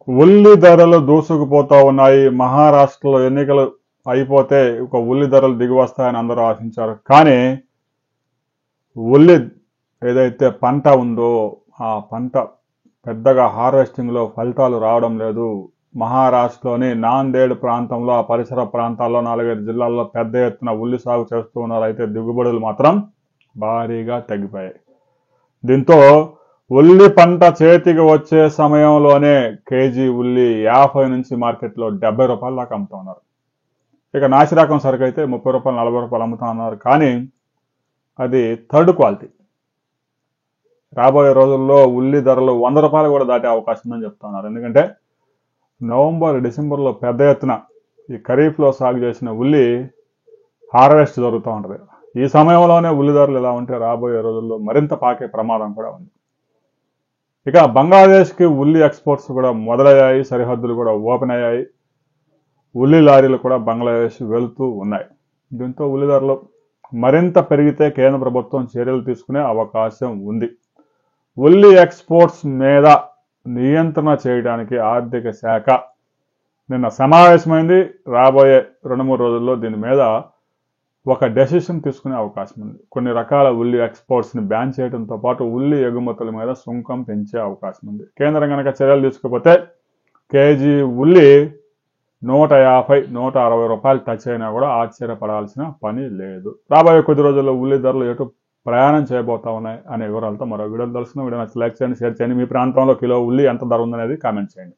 ఉల్లి ధరలు దూసుకుపోతా ఉన్నాయి. మహారాష్ట్రలో ఎన్నికలు అయిపోతే ఒక ఉల్లి ధరలు దిగి వస్తాయని అందరూ ఆశించారు. కానీ ఉల్లి ఏదైతే పంట ఉందో ఆ పంట పెద్దగా హార్వెస్టింగ్ లో ఫలితాలు రావడం లేదు. మహారాష్ట్రలోని నాందేడ్ ప్రాంతంలో ఆ పరిసర ప్రాంతాల్లో 4-5 జిల్లాల్లో పెద్ద ఎత్తున ఉల్లి సాగు చేస్తూ ఉన్నారు. అయితే దిగుబడులు మాత్రం భారీగా తగ్గిపోయాయి. దీంతో ఉల్లి పంట చేతికి వచ్చే సమయంలోనే కేజీ ఉల్లి 50 నుంచి మార్కెట్లో 70 రూపాయల దాకా అమ్ముతా ఉన్నారు. ఇక నాసిరకం సరుకు అయితే 30 రూపాయలు 40 రూపాయలు అమ్ముతా ఉన్నారు. కానీ అది థర్డ్ క్వాలిటీ. రాబోయే రోజుల్లో ఉల్లి ధరలు 100 రూపాయలు కూడా దాటే అవకాశం ఉందని చెప్తా ఉన్నారు. ఎందుకంటే నవంబర్ డిసెంబర్లో పెద్ద ఎత్తున ఈ ఖరీఫ్లో సాగు చేసిన ఉల్లి హార్వెస్ట్ జరుగుతూ ఉంటుంది. ఈ సమయంలోనే ఉల్లి ధరలు ఎలా ఉంటే రాబోయే రోజుల్లో మరింత పాకే ప్రమాదం కూడా ఉంది. ఇక బంగ్లాదేశ్కి ఉల్లి ఎక్స్పోర్ట్స్ కూడా మొదలయ్యాయి. సరిహద్దులు కూడా ఓపెన్ అయ్యాయి. ఉల్లి లారీలు కూడా బంగ్లాదేశ్ వెళుతూ ఉన్నాయి. దీంతో ఉల్లి ధరలు మరింత పెరిగితే కేంద్ర ప్రభుత్వం చర్యలు తీసుకునే అవకాశం ఉంది. ఉల్లి ఎక్స్పోర్ట్స్ మీద నియంత్రణ చేయడానికి ఆర్థిక శాఖ నిన్న సమావేశమైంది. రాబోయే 2-3 రోజుల్లో దీని మీద ఒక డెసిషన్ తీసుకునే అవకాశం ఉంది. కొన్ని రకాల ఉల్లి ఎక్స్పోర్ట్స్ని బ్యాన్ చేయడంతో పాటు ఉల్లి ఎగుమతుల మీద సుంకం పెంచే అవకాశం ఉంది. కేంద్రం కనుక చర్యలు తీసుకోకపోతే కేజీ ఉల్లి 150-160 రూపాయలు టచ్ అయినా కూడా ఆశ్చర్యపడాల్సిన పని లేదు. రాబోయే కొద్ది రోజుల్లో ఉల్లి ధరలు ఎటు ప్రయాణం చేయబోతా ఉన్నాయి అనే వివరాలతో మరో వీడియోలు తెలుసుకున్న వీడియో నచ్చి లైక్ చేయండి, షేర్ చేయండి. మీ ప్రాంతంలో కిలో ఉల్లి ఎంత ధర ఉందనేది కామెంట్ చేయండి.